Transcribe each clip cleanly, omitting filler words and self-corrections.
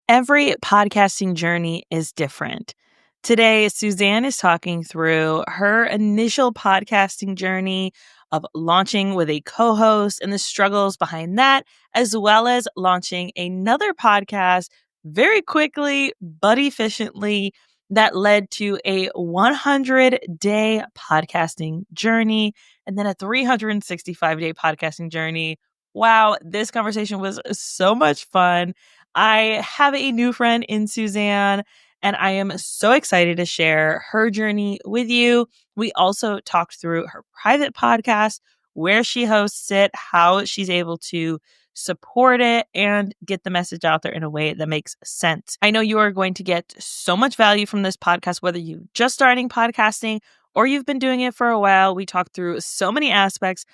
Every podcasting journey is different. Today, Suzanne is talking through her initial podcasting journey of launching with a co-host and the struggles behind that, as well as launching another podcast very quickly but efficiently that led to a 100-day podcasting journey and then a 365-day podcasting journey. Wow, this conversation was so much fun. I have a new friend in Suzanne, and I am so excited to share her journey with you. We also talked through her private podcast, where she hosts it, how she's able to support it, and get the message out there in a way that makes sense. I know you are going to get so much value from this podcast, whether you're just starting podcasting or you've been doing it for a while. We talked through so many aspects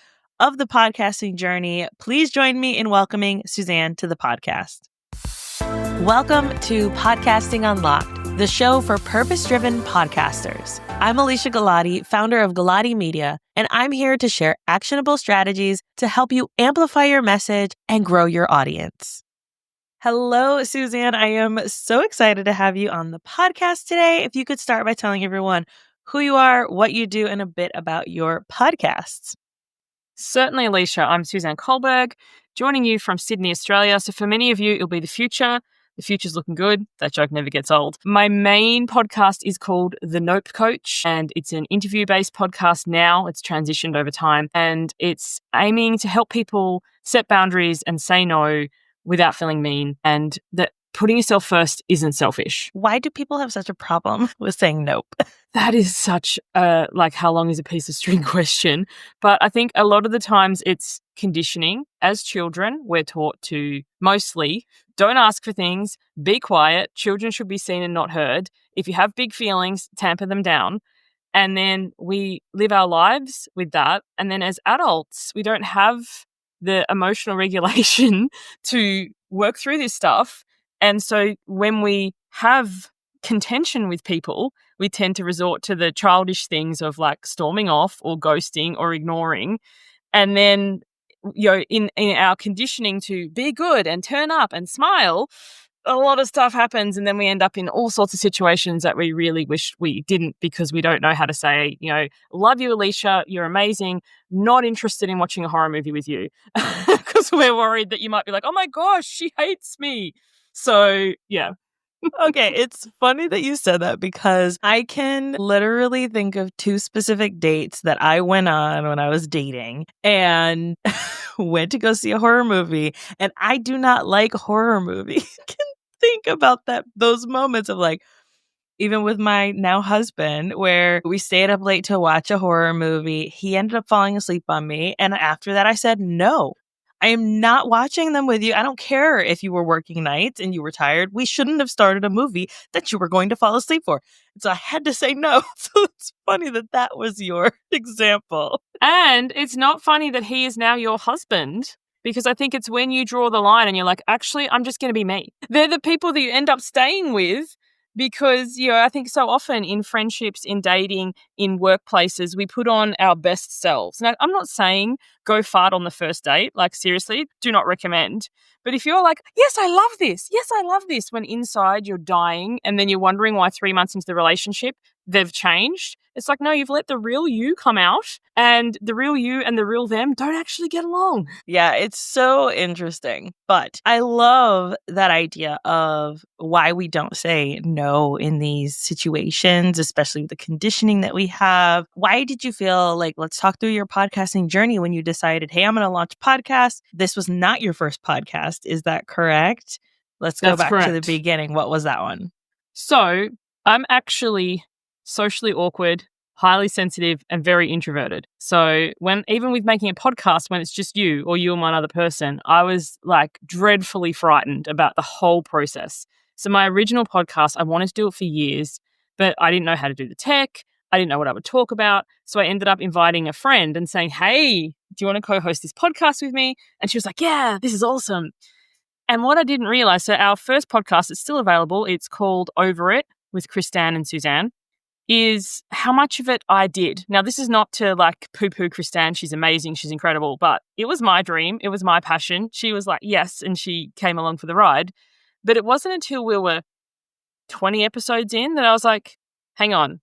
of the podcasting journey. Please join me in welcoming Suzanne to the podcast. Welcome to Podcasting Unlocked, the show for purpose-driven podcasters. I'm Alesia Galati, founder of Galati Media, and I'm here to share actionable strategies to help you amplify your message and grow your audience. Hello, Suzanne. I am so excited to have you on the podcast today. If you could start by telling everyone who you are, what you do, and a bit about your podcasts. Certainly, Alesia. I'm Suzanne Culberg, joining you from Sydney, Australia. So for many of you, it'll be the future. The future's looking good. That joke never gets old. My main podcast is called The Nope Coach, and it's an interview-based podcast now. It's transitioned over time, and it's aiming to help people set boundaries and say no without feeling mean, and that putting yourself first isn't selfish. Why do people have such a problem with saying nope? That is such a, how long is a piece of string question. But I think a lot of the times it's conditioning. As children, we're taught to mostly don't ask for things, be quiet. Children should be seen and not heard. If you have big feelings, tamper them down. And then we live our lives with that. And then as adults, we don't have the emotional regulation to work through this stuff. And so when we have contention with people, we tend to resort to the childish things of storming off or ghosting or ignoring. And then, in our conditioning to be good and turn up and smile, a lot of stuff happens. And then we end up in all sorts of situations that we really wish we didn't, because we don't know how to say, love you, Alesia, you're amazing, not interested in watching a horror movie with you. Because we're worried that you might be like, oh my gosh, she hates me. So, yeah. Okay, it's funny that you said that, because I can literally think of two specific dates that I went on when I was dating and went to go see a horror movie. And I do not like horror movies. I can think about those moments of even with my now husband, where we stayed up late to watch a horror movie. He ended up falling asleep on me. And after that, I said, no. I am not watching them with you. I don't care if you were working nights and you were tired. We shouldn't have started a movie that you were going to fall asleep for. And so I had to say no. So it's funny that was your example. And it's not funny that he is now your husband, because I think it's when you draw the line and you're like, actually, I'm just going to be me. They're the people that you end up staying with. Because, I think so often in friendships, in dating, in workplaces, we put on our best selves. Now, I'm not saying go fart on the first date. Seriously, do not recommend. But if you're like, yes, I love this. Yes, I love this. When inside you're dying and then you're wondering why 3 months into the relationship, they've changed. It's like, no, you've let the real you come out, and the real you and the real them don't actually get along. Yeah, it's so interesting. But I love that idea of why we don't say no in these situations, especially with the conditioning that we have. Why did you feel let's talk through your podcasting journey when you decided, hey, I'm going to launch a podcast? This was not your first podcast. Is that correct? Let's go back to the beginning. What was that one? So I'm actually socially awkward, highly sensitive, and very introverted. So even with making a podcast, when it's just you or you and one other person, I was dreadfully frightened about the whole process. So my original podcast, I wanted to do it for years, but I didn't know how to do the tech. I didn't know what I would talk about. So I ended up inviting a friend and saying, hey, do you want to co-host this podcast with me? And she was like, yeah, this is awesome. And what I didn't realize, so our first podcast, it's still available. It's called Over It with Christanne and Suzanne. Is how much of it I did. Now, this is not to poo-poo Christanne. She's amazing. She's incredible. But it was my dream. It was my passion. She was like, yes, and she came along for the ride. But it wasn't until we were 20 episodes in that I was like, hang on,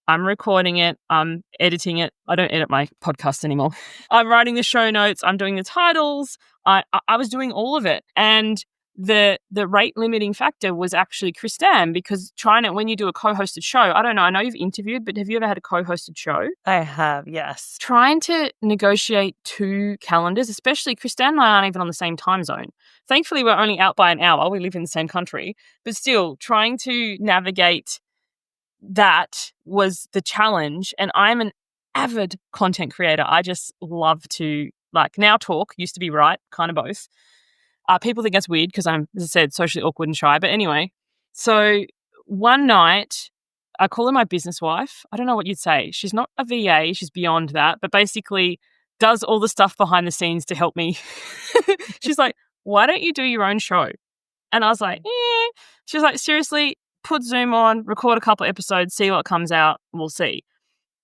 I'm recording it, I'm editing it. I don't edit my podcast anymore. I'm writing the show notes, I'm doing the titles. I was doing all of it. And the rate limiting factor was actually Christine, because when you do a co-hosted show, I don't know, I know you've interviewed, but have you ever had a co-hosted show? I have, yes. Trying to negotiate 2 calendars, especially Christine and I aren't even on the same time zone. Thankfully, we're only out by an hour. We live in the same country. But still, trying to navigate that was the challenge. And I'm an avid content creator. I just love to, now talk, used to be write, kind of both. People think that's weird because I'm, as I said, socially awkward and shy. But anyway, so one night, I call her my business wife. I don't know what you'd say. She's not a VA. She's beyond that. But basically does all the stuff behind the scenes to help me. She's like, why don't you do your own show? And I was like, yeah. She's like, seriously, put Zoom on, record a couple of episodes, see what comes out. We'll see.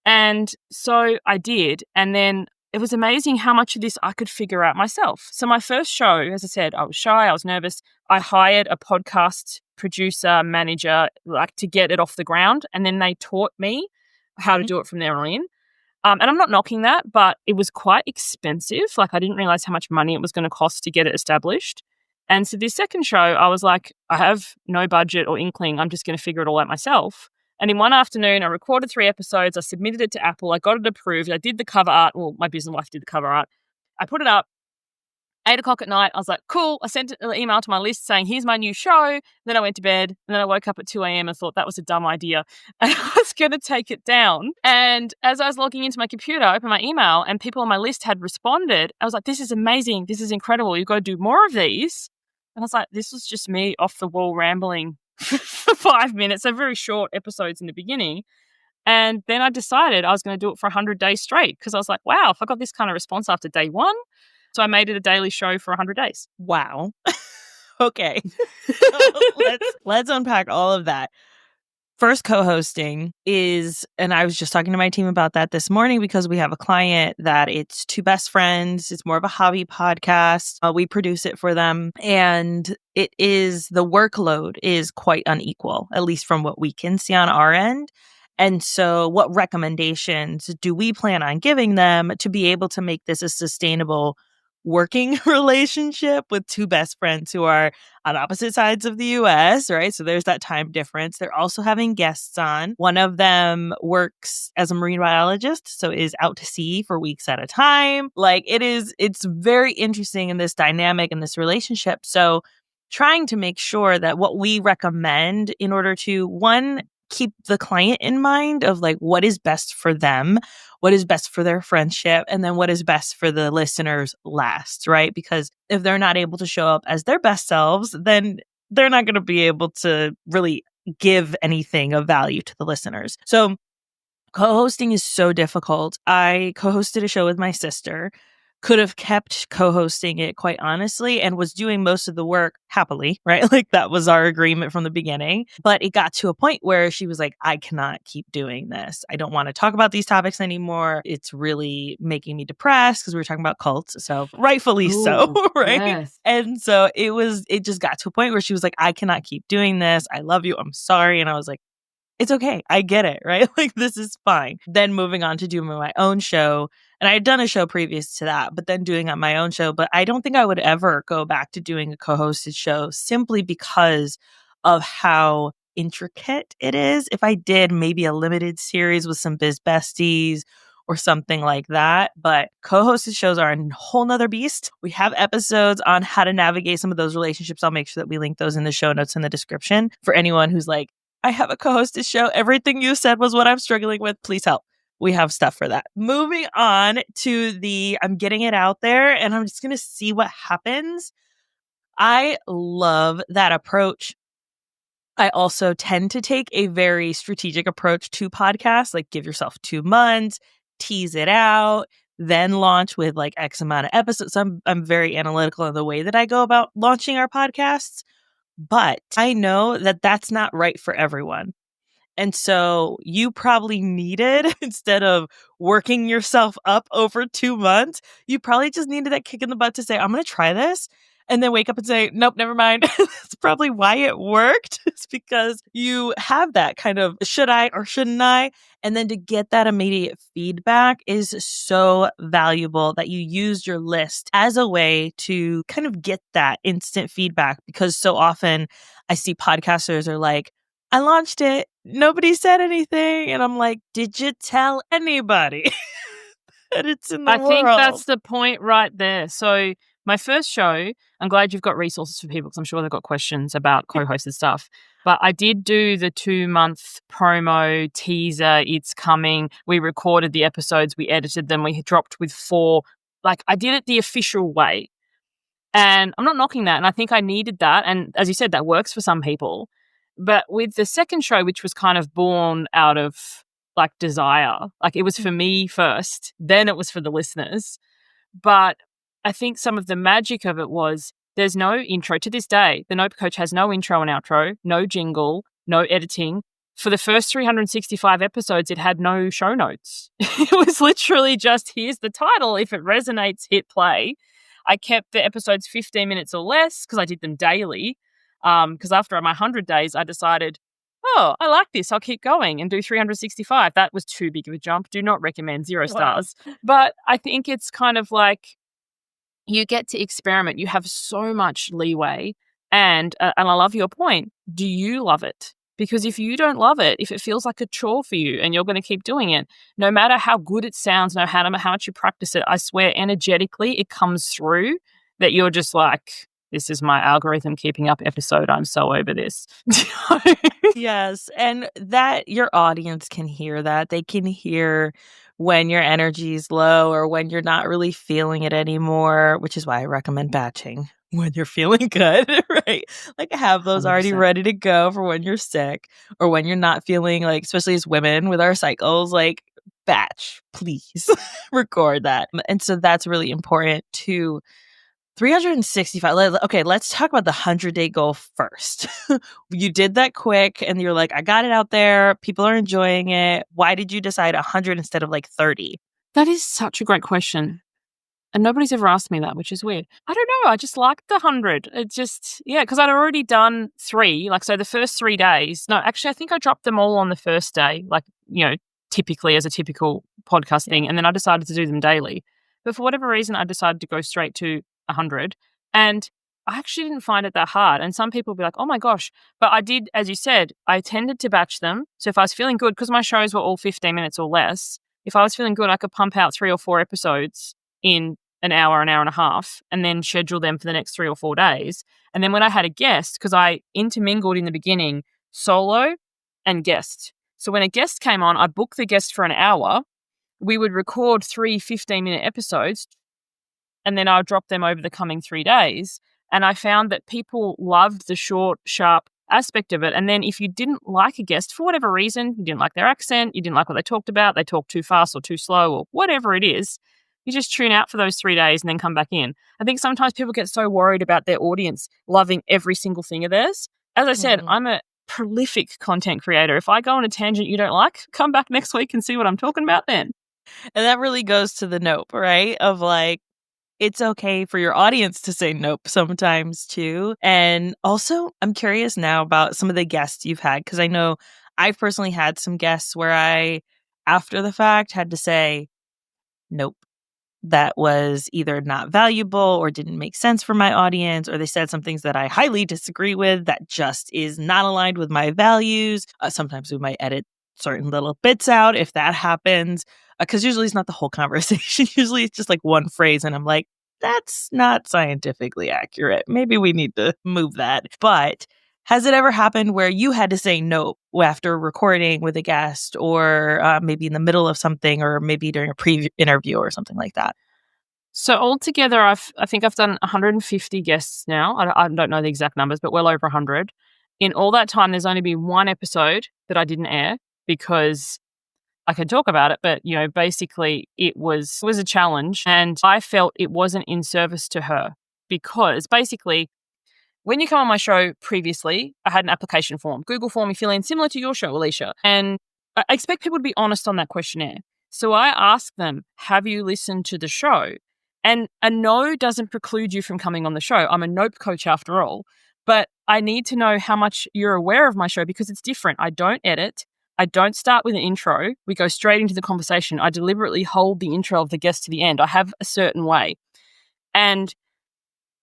And so I did. And then it was amazing how much of this I could figure out myself. So my first show, as I said, I was shy, I was nervous. I hired a podcast producer, manager, to get it off the ground. And then they taught me how to do it from there on in. And I'm not knocking that, but it was quite expensive. I didn't realize how much money it was going to cost to get it established. And so this second show, I was like, I have no budget or inkling. I'm just going to figure it all out myself. And in one afternoon, I recorded 3 episodes. I submitted it to Apple. I got it approved. I did the cover art. Well, my business wife did the cover art. I put it up. 8:00 at night, I was like, cool. I sent an email to my list saying, here's my new show. Then I went to bed. And then I woke up at 2 a.m. and thought that was a dumb idea. And I was going to take it down. And as I was logging into my computer, I opened my email and people on my list had responded. I was like, this is amazing. This is incredible. You've got to do more of these. And I was like, this was just me off the wall rambling for 5 minutes. So very short episodes in the beginning. And then I decided I was going to do it for 100 days straight because I was like, wow, if I got this kind of response after day 1. So I made it a daily show for 100 days. Wow. Okay. Let's unpack all of that. First, co-hosting is, and I was just talking to my team about that this morning because we have a client that it's 2 best friends. It's more of a hobby podcast. We produce it for them. And the workload is quite unequal, at least from what we can see on our end. And so what recommendations do we plan on giving them to be able to make this a sustainable working relationship with 2 best friends who are on opposite sides of the US, right? So there's that time difference. They're also having guests on. One of them works as a marine biologist, so is out to sea for weeks at a time. It's very interesting in this dynamic in this relationship. So trying to make sure that what we recommend in order to, one, keep the client in mind of what is best for them, what is best for their friendship, and then what is best for the listeners last, right? Because if they're not able to show up as their best selves, then they're not going to be able to really give anything of value to the listeners. So co-hosting is so difficult. I co-hosted a show with my sister, could have kept co-hosting it quite honestly and was doing most of the work happily, right? That was our agreement from the beginning. But it got to a point where she was like, I cannot keep doing this. I don't want to talk about these topics anymore. It's really making me depressed because we were talking about cults. So rightfully so, right? Yes. And so it just got to a point where she was like, I cannot keep doing this. I love you. I'm sorry. And I was like, it's okay. I get it, right? This is fine. Then moving on to doing my own show. And I had done a show previous to that, but then doing on my own show. But I don't think I would ever go back to doing a co-hosted show simply because of how intricate it is. If I did maybe a limited series with some biz besties or something like that. But co-hosted shows are a whole nother beast. We have episodes on how to navigate some of those relationships. I'll make sure that we link those in the show notes in the description for anyone who's like, I have a co-hosted show. Everything you said was what I'm struggling with. Please help. We have stuff for that. Moving on to I'm getting it out there and I'm just going to see what happens. I love that approach. I also tend to take a very strategic approach to podcasts, give yourself 2 months, tease it out, then launch with X amount of episodes. So I'm very analytical in the way that I go about launching our podcasts. But I know that that's not right for everyone. And so you probably needed, instead of working yourself up over 2 months, you probably just needed that kick in the butt to say, I'm going to try this. and then wake up and say, nope, never mind. That's probably why it worked. It's because you have that kind of should I or shouldn't I? And then to get that immediate feedback is so valuable that you use your list as a way to kind of get that instant feedback, because so often I see podcasters are like, I launched it. Nobody said anything. And I'm like, did you tell anybody that it's in the I think world? that's the point right there. So my first show, I'm glad you've got resources for people because I'm sure they've got questions about co-hosted stuff. But I did do the 2-month promo teaser. It's coming. We recorded the episodes. We edited them. We dropped with 4. Like I did it the official way. And I'm not knocking that. And I think I needed that. And as you said, that works for some people. But with the second show, which was kind of born out of like desire, like it was for me first, then it was for the listeners. But I think some of the magic of it was there's no intro to this day. The Nope Coach has no intro and outro, no jingle, no editing. For the first 365 episodes, it had no show notes. It was literally just here's the title. If it resonates, hit play. I kept the episodes 15 minutes or less because I did them daily. Because after my 100 days, I decided, oh, I like this. I'll keep going and do 365. That was too big of a jump. Do not recommend, 0 stars. But I think it's kind of like you get to experiment. You have so much leeway. And I love your point. Do you love it? Because if you don't love it, if it feels like a chore for you and you're going to keep doing it, no matter how good it sounds, no matter how much you practice it, I swear energetically it comes through that you're just like, this is my algorithm keeping up episode. I'm so over this. Yes, and that your audience can hear that. They can hear when your energy is low or when you're not really feeling it anymore, which is why I recommend batching when you're feeling good, right? Like have those already 100%. ready to go for when you're sick or when you're not feeling like, especially as women with our cycles, like batch, please record that. And so that's really important to 365. Okay, let's talk about the 100-day goal first. You did that quick and you're like, I got it out there. People are enjoying it. Why did you decide 100 instead of like 30? That is such a great question. And nobody's ever asked me that, which is weird. I don't know. I just liked the 100. It just, yeah, because I'd already done 3. Like, so the first 3 days, no, actually, I think I dropped them all on the first day, like, typically as a typical podcast thing. And then I decided to do them daily. But for whatever reason, I decided to go straight to 100. And I actually didn't find it that hard. And some people will be like, oh my gosh. But I did, as you said, I tended to batch them. So if I was feeling good, because my shows were all 15 minutes or less, if I was feeling good, I could pump out 3 or 4 episodes in an hour and a half, and then schedule them for the next 3 or 4 days. And then when I had a guest, because I intermingled in the beginning solo and guest. So when a guest came on, I booked the guest for an hour. We would record 3 15-minute episodes, and then I would drop them over the coming 3 days. And I found that people loved the short, sharp aspect of it. And then if you didn't like a guest for whatever reason, you didn't like their accent, you didn't like what they talked about, they talked too fast or too slow or whatever it is, you just tune out for those 3 days and then come back in. I think sometimes people get so worried about their audience loving every single thing of theirs. As I said, I'm a prolific content creator. If I go on a tangent you don't like, come back next week and see what I'm talking about then. And that really goes to the nope, right? Of like, it's okay for your audience to say nope sometimes too. And also, I'm curious now about some of the guests you've had, because I know I've personally had some guests where I, after the fact, had to say nope. That was either not valuable or didn't make sense for my audience, or they said some things that I highly disagree with that just is not aligned with my values. Sometimes we might edit certain little bits out if that happens, because usually it's not the whole conversation. Usually it's just like one phrase, and I'm like, that's not scientifically accurate. Maybe we need to move that. But has it ever happened where you had to say no after recording with a guest, or maybe in the middle of something, or maybe during a pre-interview or something like that? So altogether, I think I've done 150 guests now. I don't know the exact numbers, but well over 100. In all that time, there's only been one episode that I didn't air because I can talk about it, but basically it was a challenge, and I felt it wasn't in service to her because basically when you come on my show previously, I had an application form, Google form you fill in, similar to your show, Alesia. And I expect people to be honest on that questionnaire. So I asked them, have you listened to the show? And a no doesn't preclude you from coming on the show. I'm a nope coach after all. But I need to know how much you're aware of my show because it's different. I don't edit. I don't start with an intro. We go straight into the conversation. I deliberately hold the intro of the guest to the end. I have a certain way. And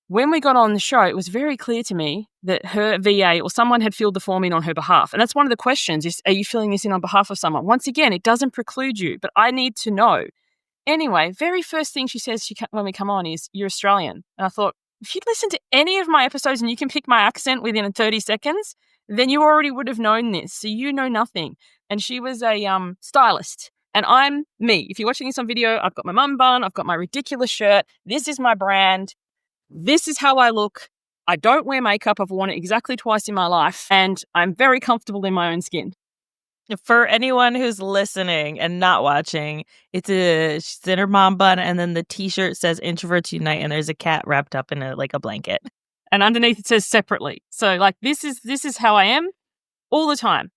when we got on the show, it was very clear to me that her VA or someone had filled the form in on her behalf. And that's one of the questions is, are you filling this in on behalf of someone? Once again, it doesn't preclude you, but I need to know. Anyway, very first thing she says when we come on is, you're Australian. And I thought, if you'd listened to any of my episodes and you can pick my accent within 30 seconds, then you already would have known this. So you know nothing. And she was a stylist. And I'm me. If you're watching this on video, I've got my mum bun. I've got my ridiculous shirt. This is my brand. This is how I look. I don't wear makeup. I've worn it exactly twice in my life. And I'm very comfortable in my own skin. For anyone who's listening and not watching, she's in her mom bun, and then the T-shirt says "Introverts Unite," and there's a cat wrapped up in a blanket, and underneath it says "separately." So this is how I am all the time.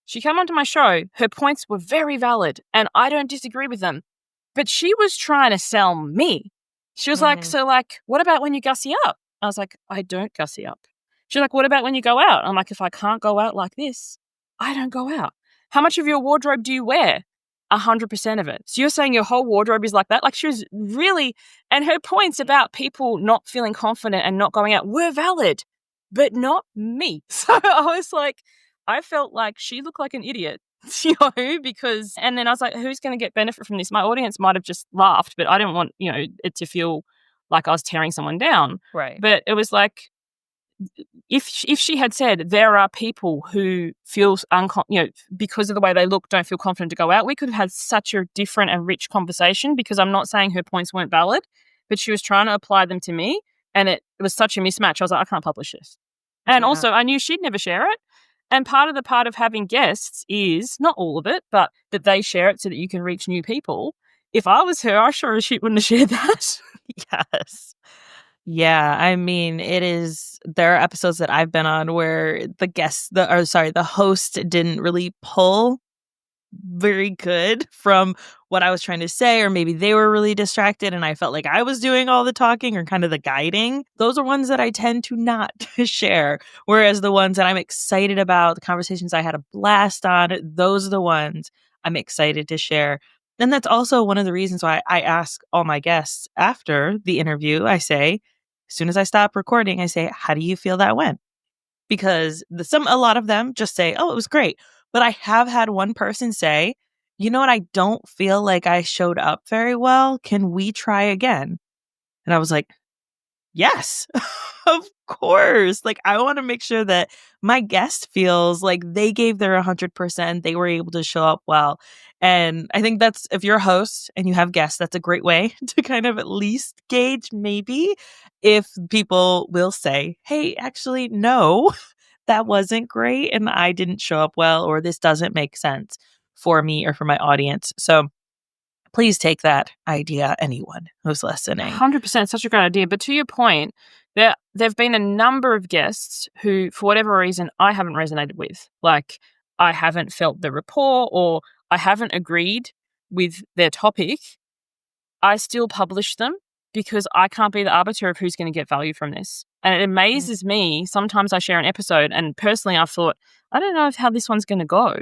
She came onto my show. Her points were very valid, and I don't disagree with them. But she was trying to sell me. She was like, "So what about when you gussy up?" I was like, "I don't gussy up." She's like, "What about when you go out?" I'm like, "If I can't go out like this, I don't go out." How much of your wardrobe do you wear? 100% of it. So you're saying your whole wardrobe is like that? She was really, and her points about people not feeling confident and not going out were valid, but not me. So I was like, I felt like she looked like an idiot, because, and then I was like, who's going to get benefit from this? My audience might have just laughed, but I didn't want, it to feel like I was tearing someone down. Right. But it was like, if she had said there are people who feel because of the way they look, don't feel confident to go out, we could have had such a different and rich conversation, because I'm not saying her points weren't valid, but she was trying to apply them to me, and it was such a mismatch. I was like, I can't publish this. And also I knew she'd never share it. And part of having guests is, not all of it, but that they share it so that you can reach new people. If I was her, I sure as shit wouldn't have shared that. Yes. Yeah, I mean, there are episodes that I've been on where the host didn't really pull very good from what I was trying to say, or maybe they were really distracted and I felt like I was doing all the talking or kind of the guiding. Those are ones that I tend to not share. Whereas the ones that I'm excited about, the conversations I had a blast on, those are the ones I'm excited to share. And that's also one of the reasons why I ask all my guests after the interview. I say, as soon as I stop recording, I say, how do you feel that went? Because a lot of them just say, oh, it was great. But I have had one person say, you know what? I don't feel like I showed up very well. Can we try again? And I was like, yes, of course. I want to make sure that my guest feels like they gave their 100%. They were able to show up well. And I think if you're a host and you have guests, that's a great way to kind of at least gauge maybe if people will say, hey, actually, no, that wasn't great. And I didn't show up well, or this doesn't make sense for me or for my audience. So please take that idea, anyone who's listening. 100%, such a great idea. But to your point, there've been a number of guests who, for whatever reason, I haven't resonated with. I haven't felt the rapport, or I haven't agreed with their topic. I still publish them because I can't be the arbiter of who's going to get value from this. And it amazes me. Sometimes I share an episode, and personally I've thought, I don't know how this one's going to go.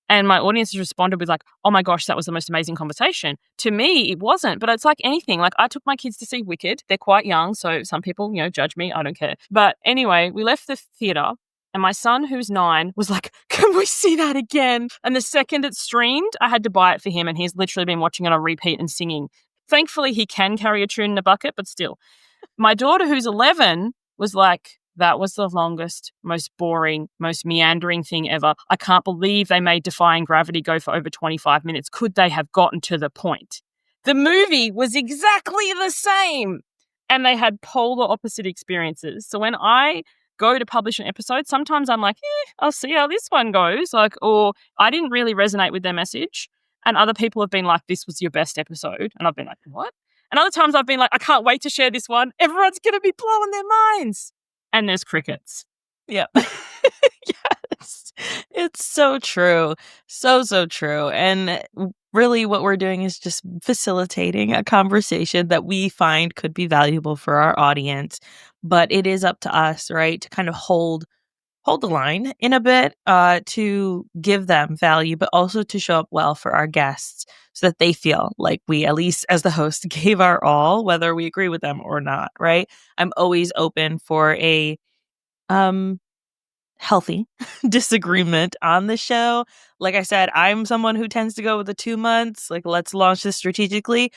And my audience has responded with oh my gosh, that was the most amazing conversation. To me, it wasn't, but it's like anything. I took my kids to see Wicked. They're quite young, so some people, judge me. I don't care. But anyway, we left the theatre, and my son, who's 9, was like, can we see that again? And the second it streamed, I had to buy it for him, and he's literally been watching it on repeat and singing. Thankfully, he can carry a tune in a bucket, but still. My daughter, who's 11, was like, that was the longest, most boring, most meandering thing ever. I can't believe they made Defying Gravity go for over 25 minutes. Could they have gotten to the point? The movie was exactly the same. And they had polar opposite experiences. So when I go to publish an episode, sometimes I'm like, I'll see how this one goes. Or I didn't really resonate with their message. And other people have been like, this was your best episode. And I've been like, what? And other times I've been like, I can't wait to share this one. Everyone's going to be blowing their minds. And there's crickets. Yeah. Yes. It's so true. So, so true. And really, what we're doing is just facilitating a conversation that we find could be valuable for our audience. But it is up to us, right, to kind of hold the line in a bit, to give them value, but also to show up well for our guests so that they feel like we, at least as the host, gave our all, whether we agree with them or not, right? I'm always open for a um healthy disagreement on the show. Like I said, I'm someone who tends to go with the 2 months, like, let's launch this strategically.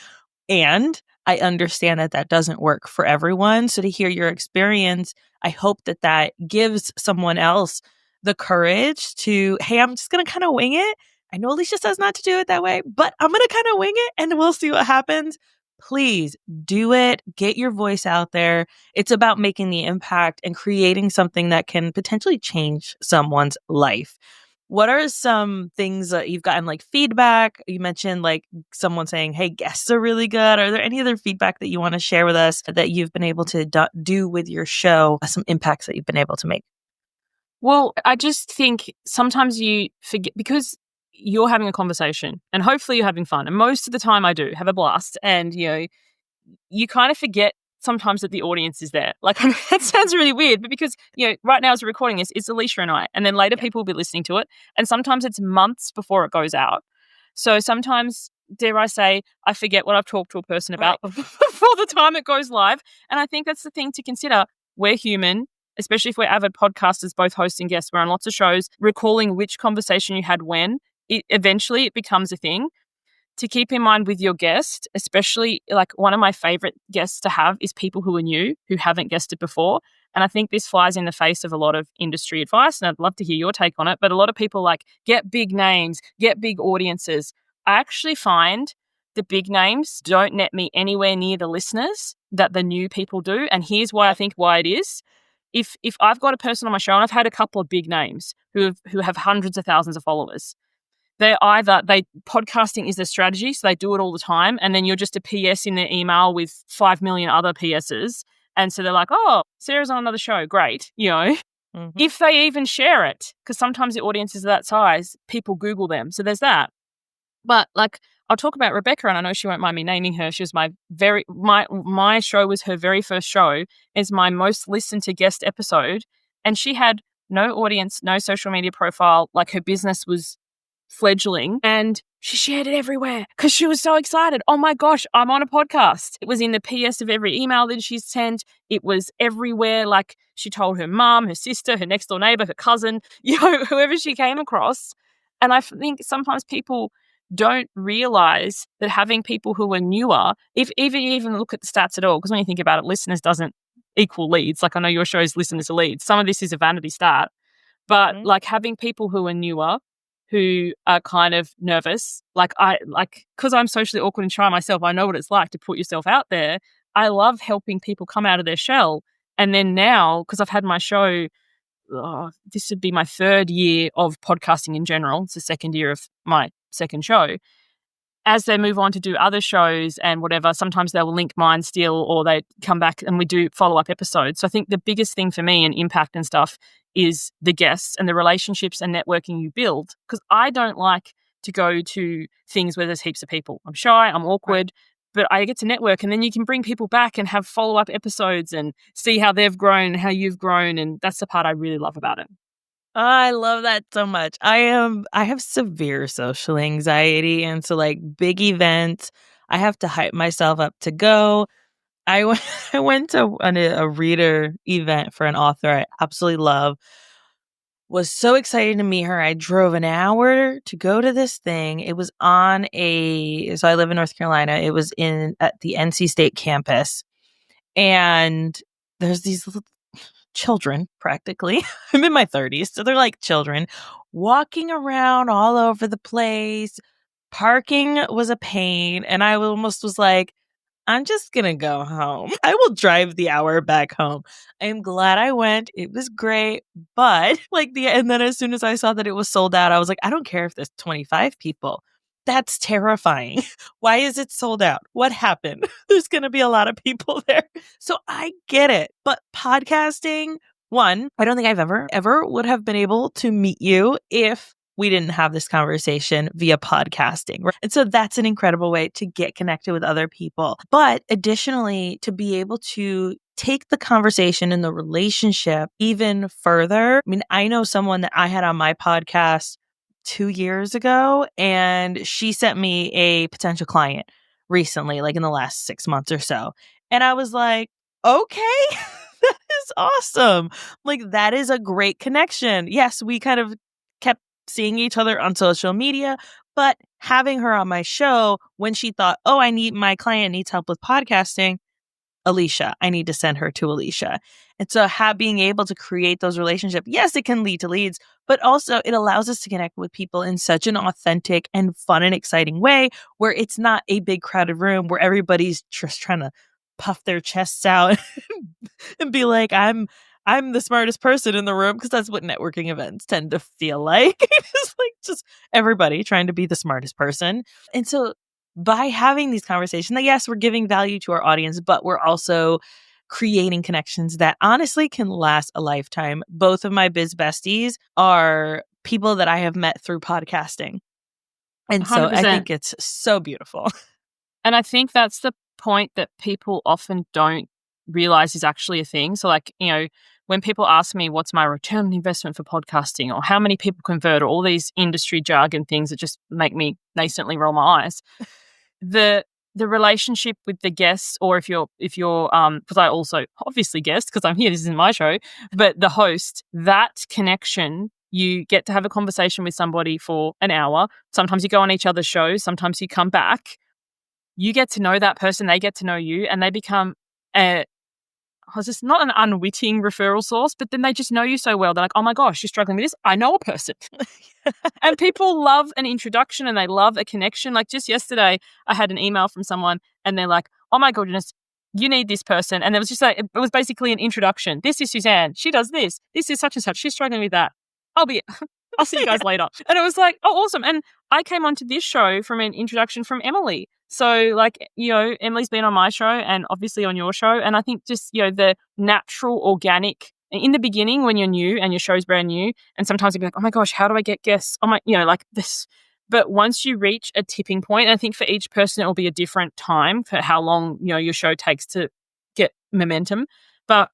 And I understand that that doesn't work for everyone. So to hear your experience, I hope that that gives someone else the courage to, hey, I'm just going to kind of wing it. I know Alicia says not to do it that way, but I'm going to kind of wing it and we'll see what happens. Please do it. Get your voice out there. It's about making the impact and creating something that can potentially change someone's life. What are some things that you've gotten, like, feedback? You mentioned, like, someone saying, "Hey, guests are really good." Are there any other feedback that you wanna share with us that you've been able to do with your show, some impacts that you've been able to make? Well, I just think sometimes you forget because you're having a conversation and hopefully you're having fun. And most of the time I do have a blast. And, you kind of forget sometimes that the audience is there. Like, I know that sounds really weird, but because, right now as we're recording this, it's Alicia and I, and then later Yeah. people will be listening to it. And sometimes it's months before it goes out. So sometimes, dare I say, I forget what I've talked to a person Right. about before the time it goes live. And I think that's the thing to consider. We're human, especially if we're avid podcasters, both hosts and guests. We're on lots of shows. Recalling which conversation you had when, eventually it becomes a thing to keep in mind with your guest, especially like one of my favorite guests to have is people who are new, who haven't guested before. And I think this flies in the face of a lot of industry advice. And I'd love to hear your take on it. But a lot of people like get big names, get big audiences. I actually find the big names don't net me anywhere near the listeners that the new people do. And here's why I Yep. think why it is. If I've got a person on my show and I've had a couple of big names who have hundreds of thousands of followers, they podcasting is their strategy, so they do it all the time, and then you're just a PS in their email with 5 million other PSs, and so they're like, "Oh, Sarah's on another show, great," Mhm. if they even share it, because sometimes the audiences are that size, people Google them, so there's that. But, like, I'll talk about Rebecca, and I know she won't mind me naming her. She was my show was her very first show, is my most listened to guest episode, and she had no audience, no social media profile, like, her business was fledgling, and she shared it everywhere because she was so excited. Oh my gosh, I'm on a podcast. It was in the PS of every email that she sent. It was everywhere. Like, she told her mom, her sister, her next door neighbor, her cousin, whoever she came across. And I think sometimes people don't realize that having people who are newer, if even look at the stats at all, because when you think about it, listeners doesn't equal leads. Like, I know your show's listeners are leads. Some of this is a vanity stat, but Mhm. like having people who are newer, who are kind of nervous, because I'm socially awkward and shy myself, I know what it's like to put yourself out there. I love helping people come out of their shell. And then now, because I've had my show, this would be my third year of podcasting in general. It's the second year of my second show. As they move on to do other shows and whatever, sometimes they will link mine still, or they come back and we do follow-up episodes. So I think the biggest thing for me and impact and stuff is the guests and the relationships and networking you build. Because I don't like to go to things where there's heaps of people. I'm shy, I'm Right. awkward, but I get to network, and then you can bring people back and have follow-up episodes and see how they've grown, how you've grown, and that's the part I really love about it. I love that so much. I have severe social anxiety, and so, like, big events, I have to hype myself up to go. I went I went to a reader event for an author I absolutely love. Was so excited to meet her. I drove an hour to go to this thing. It was on a so I live in North Carolina. It was in at the NC State campus, and there's these little children, practically. I'm in my 30s, so they're like children, walking around all over the place. Parking was a pain, and I almost was like, I'm just gonna go home. I will drive the hour back home. I am glad I went. It was great, but and then as soon as I saw that it was sold out, I was like, I don't care if there's 25 people. That's terrifying. Why is it sold out? What happened? There's gonna be a lot of people there. So I get it. But podcasting, One, I don't think I've ever would have been able to meet you if we didn't have this conversation via podcasting. Right? And so that's an incredible way to get connected with other people. But additionally, to be able to take the conversation and the relationship even further. I mean, I know someone that I had on my podcast 2 years ago, and she sent me a potential client recently, like in the last 6 months or so. And I was like, okay, that is awesome. Like, that is a great connection. Yes, we kind of kept seeing each other on social media, but having her on my show when she thought, oh, my client needs help with podcasting, Alesia, I need to send her to Alesia. And so being able to create those relationships, yes, it can lead to leads, but also it allows us to connect with people in such an authentic and fun and exciting way where it's not a big crowded room where everybody's just trying to puff their chests out and be like, I'm the smartest person in the room, because that's what networking events tend to feel like. It's like just everybody trying to be the smartest person. And so by having these conversations, that yes, we're giving value to our audience, but we're also creating connections that honestly can last a lifetime. Both of my biz besties are people that I have met through podcasting. And so I 100%. think it's so beautiful. And I think that's the point that people often don't realize is actually a thing. So, like, when people ask me what's my return on investment for podcasting or how many people convert or all these industry jargon things that just make me nascently roll my eyes, the relationship with the guests, or if you're because I also obviously guest because I'm here, this isn't my show, but the host, that connection, you get to have a conversation with somebody for an hour. Sometimes you go on each other's shows, sometimes you come back, you get to know that person, they get to know you, and they become a was this not an unwitting referral source, but then they just know you so well. They're like, oh my gosh, you're struggling with this. I know a person. And people love an introduction and they love a connection. Like just yesterday, I had an email from someone and they're like, oh my goodness, you need this person. And it was just like, it was basically an introduction. This is Suzanne. She does this. This is such and such. She's struggling with that. I'll see you guys later. And it was like, oh, awesome. And I came onto this show from an introduction from Emily. So, like, Emily's been on my show and obviously on your show. And I think just, the natural, organic, in the beginning when you're new and your show's brand new, and sometimes you'd be like, oh my gosh, how do I get guests? Oh my, like this. But once you reach a tipping point, and I think for each person, it will be a different time for how long, your show takes to get momentum. But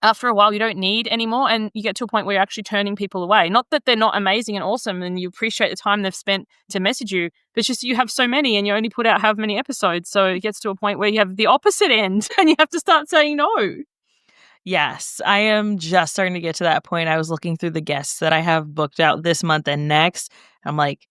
after a while, you don't need anymore, and you get to a point where you're actually turning people away. Not that they're not amazing and awesome and you appreciate the time they've spent to message you, but it's just you have so many and you only put out however many episodes. So it gets to a point where you have the opposite end and you have to start saying no. Yes, I am just starting to get to that point. I was looking through the guests that I have booked out this month and next. I'm like,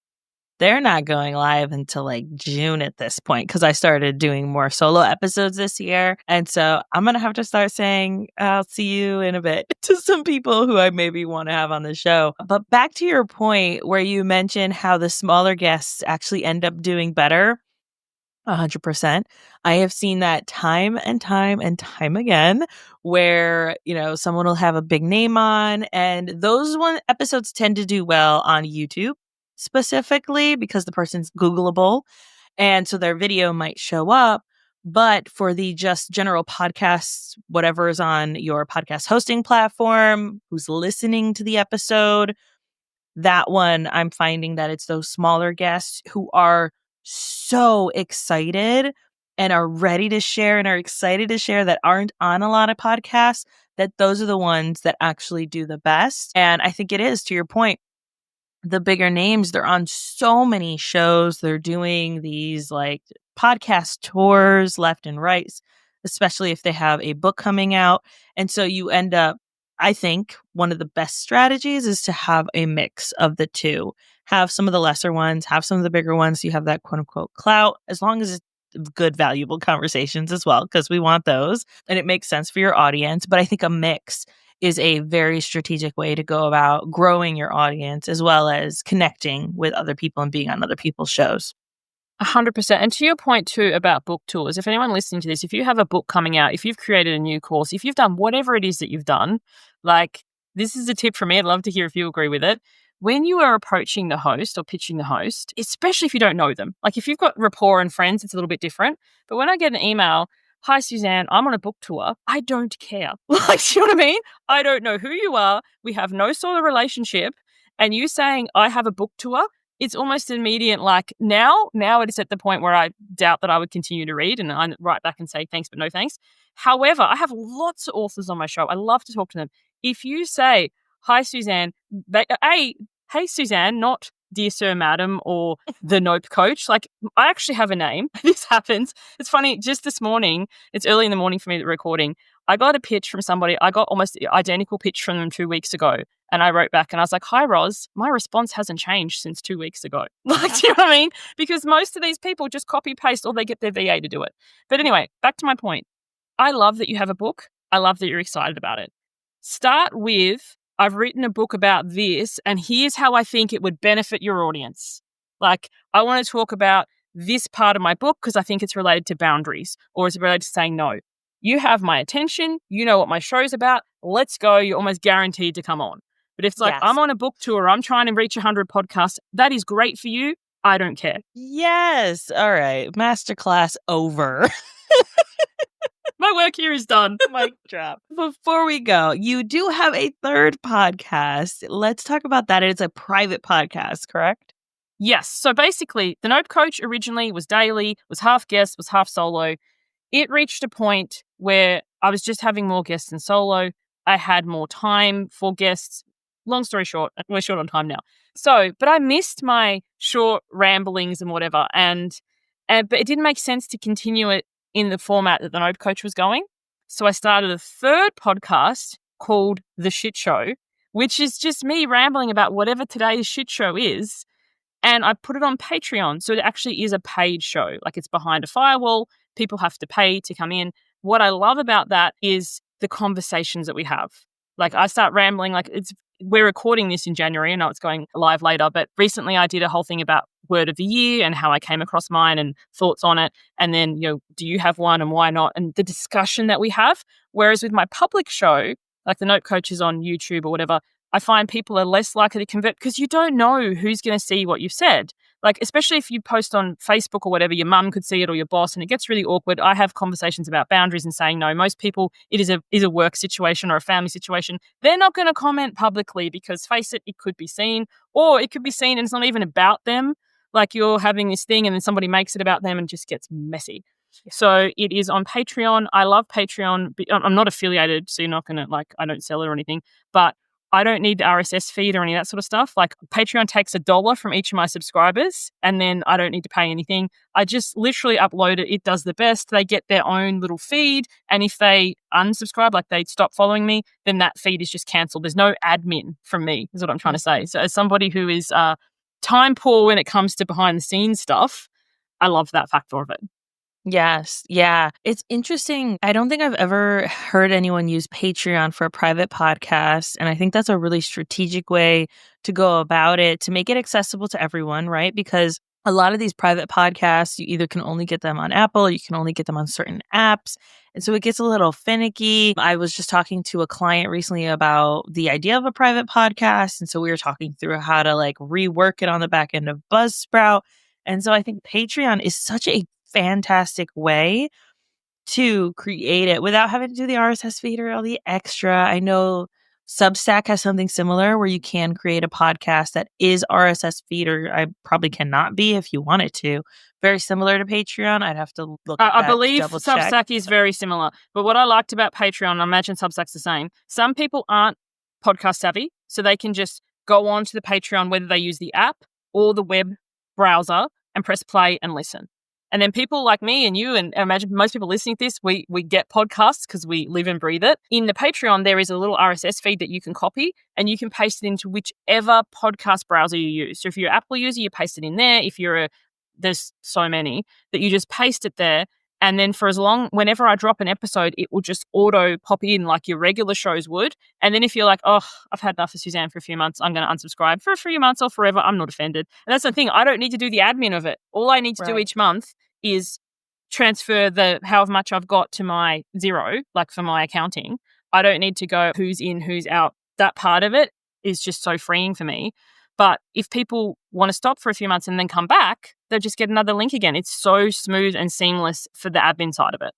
they're not going live until like June at this point, because I started doing more solo episodes this year. And so I'm going to have to start saying, I'll see you in a bit to some people who I maybe want to have on the show. But back to your point where you mentioned how the smaller guests actually end up doing better. 100%. I have seen that time and time and time again where, someone will have a big name on, and those episodes tend to do well on YouTube specifically because the person's Googleable. And so their video might show up. But for the just general podcasts, whatever is on your podcast hosting platform, who's listening to the episode, that one, I'm finding that it's those smaller guests who are so excited and are ready to share and are excited to share that aren't on a lot of podcasts, that those are the ones that actually do the best. And I think it is, to your point, the bigger names, they're on so many shows. They're doing these like podcast tours left and right, especially if they have a book coming out. And so you end up, I think one of the best strategies is to have a mix of the two. Have some of the lesser ones, have some of the bigger ones. So you have that quote unquote clout, as long as it's good, valuable conversations as well, because we want those and it makes sense for your audience. But I think a mix is a very strategic way to go about growing your audience as well as connecting with other people and being on other people's shows. 100%. And to your point too about book tours, if anyone listening to this, if you have a book coming out, if you've created a new course, if you've done whatever it is that you've done, like this is a tip from me. I'd love to hear if you agree with it. When you are approaching the host or pitching the host, especially if you don't know them, like if you've got rapport and friends, it's a little bit different. But when I get an email, hi, Suzanne, I'm on a book tour. I don't care. Like, you know what I mean? I don't know who you are. We have no sort of relationship. And you saying I have a book tour, it's almost immediate. Like now it is at the point where I doubt that I would continue to read and I write back and say thanks, but no thanks. However, I have lots of authors on my show. I love to talk to them. If you say, hi, Suzanne, hey, Suzanne, not dear sir, madam, or the Nope coach. Like, I actually have a name. This happens. It's funny. Just this morning, it's early in the morning for me, the recording. I got a pitch from somebody. I got almost the identical pitch from them 2 weeks ago. And I wrote back and I was like, hi, Roz, my response hasn't changed since 2 weeks ago. Like, do you know what I mean? Because most of these people just copy paste or they get their VA to do it. But anyway, back to my point. I love that you have a book. I love that you're excited about it. Start with, I've written a book about this, and here's how I think it would benefit your audience. Like, I want to talk about this part of my book because I think it's related to boundaries or it's related to saying no. You have my attention. You know what my show's about. Let's go. You're almost guaranteed to come on. But if it's like, Yes. I'm on a book tour, I'm trying to reach 100 podcasts, that is great for you. I don't care. Yes. All right. Masterclass over. My work here is done. Mic drop. Before we go, you do have a third podcast. Let's talk about that. It's a private podcast, correct? Yes. So basically, the Nope Coach originally was daily, was half guest, was half solo. It reached a point where I was just having more guests than solo. I had more time for guests. Long story short, we're short on time now. So, but I missed my short ramblings and whatever. But it didn't make sense to continue it in the format that the Nope Coach was going. So I started a third podcast called The Shit Show, which is just me rambling about whatever today's shit show is. And I put it on Patreon. So it actually is a paid show. Like, it's behind a firewall. People have to pay to come in. What I love about that is the conversations that we have. Like, I start rambling, we're recording this in January. I know it's going live later, but recently I did a whole thing about word of the year and how I came across mine and thoughts on it. And then, do you have one and why not? And the discussion that we have. Whereas with my public show, like the Note Coach is on YouTube or whatever, I find people are less likely to convert because you don't know who's going to see what you've said. Like, especially if you post on Facebook or whatever, your mum could see it or your boss, and it gets really awkward. I have conversations about boundaries and saying no. Most people, it is a work situation or a family situation. They're not going to comment publicly because, face it could be seen, or it could be seen and it's not even about them. Like, you're having this thing and then somebody makes it about them and just gets messy. Yeah. So it is on Patreon. I love Patreon. I'm not affiliated, so you're not going to, I don't sell it or anything, but I don't need the RSS feed or any of that sort of stuff. Like, Patreon takes $1 from each of my subscribers and then I don't need to pay anything. I just literally upload it. It does the best. They get their own little feed. And if they unsubscribe, like they stop following me, then that feed is just cancelled. There's no admin from me, is what I'm trying to say. So as somebody who is time poor when it comes to behind the scenes stuff, I love that factor of it. Yes. Yeah. It's interesting. I don't think I've ever heard anyone use Patreon for a private podcast. And I think that's a really strategic way to go about it, to make it accessible to everyone, right? Because a lot of these private podcasts, you either can only get them on Apple, or you can only get them on certain apps. And so it gets a little finicky. I was just talking to a client recently about the idea of a private podcast. And so we were talking through how to rework it on the back end of Buzzsprout. And so I think Patreon is such a fantastic way to create it without having to do the RSS feed or all the extra. I know Substack has something similar where you can create a podcast that is RSS feed, or I probably cannot be if you wanted to. Very similar to Patreon. I'd have to look at I that, believe double check. Substack is very similar. But what I liked about Patreon, I imagine Substack's the same. Some people aren't podcast savvy, so they can just go on to the Patreon, whether they use the app or the web browser, and press play and listen. And then people like me and you, and I imagine most people listening to this, we get podcasts because we live and breathe it. In the Patreon, there is a little RSS feed that you can copy and you can paste it into whichever podcast browser you use. So if you're an Apple user, you paste it in there. If you're there's so many that you just paste it there. And then whenever I drop an episode, it will just auto pop in like your regular shows would. And then if you're like, oh, I've had enough of Suzanne for a few months, I'm going to unsubscribe for a few months or forever. I'm not offended. And that's the thing. I don't need to do the admin of it. All I need to do each month is transfer the however much I've got to my Xero, like for my accounting. I don't need to go who's in, who's out. That part of it is just so freeing for me. But if people want to stop for a few months and then come back, they'll just get another link again. It's so smooth and seamless for the admin side of it.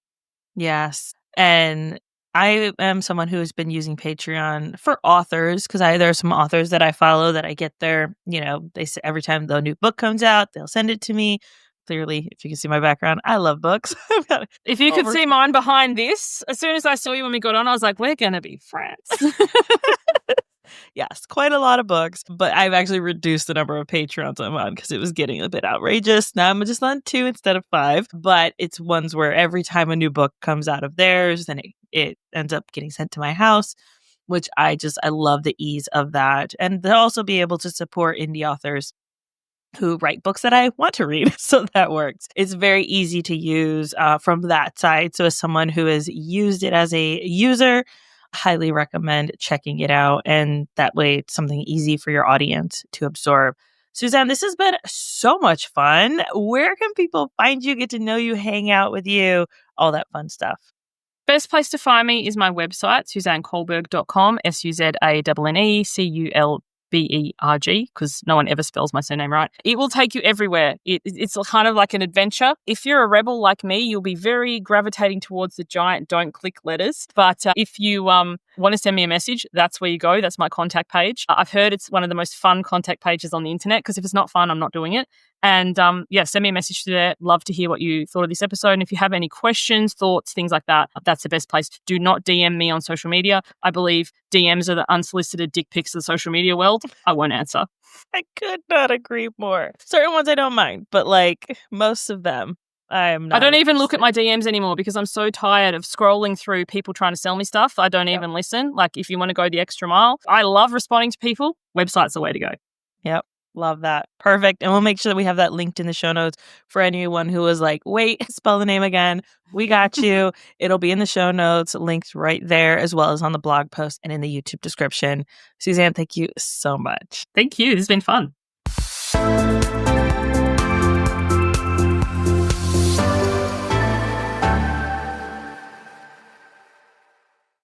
Yes. And I am someone who has been using Patreon for authors because there are some authors that I follow that I get their, they say every time the new book comes out, they'll send it to me. Clearly, if you can see my background, I love books. I've got If you could over see mine behind this, as soon as I saw you when we got on, I was like, we're going to be friends. Yes, quite a lot of books, but I've actually reduced the number of Patreons I'm on because it was getting a bit outrageous. Now I'm just on 2 instead of 5, but it's ones where every time a new book comes out of theirs, then it ends up getting sent to my house, which I love the ease of that. And they'll also be able to support indie authors who write books that I want to read. So that works. It's very easy to use from that side. So as someone who has used it as a user, highly recommend checking it out. And that way it's something easy for your audience to absorb. Suzanne, this has been so much fun. Where can people find you, get to know you, hang out with you, all that fun stuff? Best place to find me is my website, suzanneculberg.com, SUZANNECULBERG, because no one ever spells my surname right. It will take you everywhere. It's kind of like an adventure. If you're a rebel like me, you'll be very gravitating towards the giant don't click letters. But if you want to send me a message, that's where you go. That's my contact page. I've heard it's one of the most fun contact pages on the internet, because if it's not fun, I'm not doing it. And send me a message to there. Love to hear what you thought of this episode. And if you have any questions, thoughts, things like that, that's the best place. Do not DM me on social media. I believe DMs are the unsolicited dick pics of the social media world. I won't answer. I could not agree more. Certain ones I don't mind, but most of them, I'm not. I don't even look at my DMs anymore because I'm so tired of scrolling through people trying to sell me stuff. I don't even listen. Like, if you want to go the extra mile, I love responding to people. Website's the way to go. Yep. Love that. Perfect. And we'll make sure that we have that linked in the show notes for anyone who was like, wait, spell the name again. We got you. It'll be in the show notes, linked right there, as well as on the blog post and in the YouTube description. Suzanne, thank you so much. Thank you. This has been fun.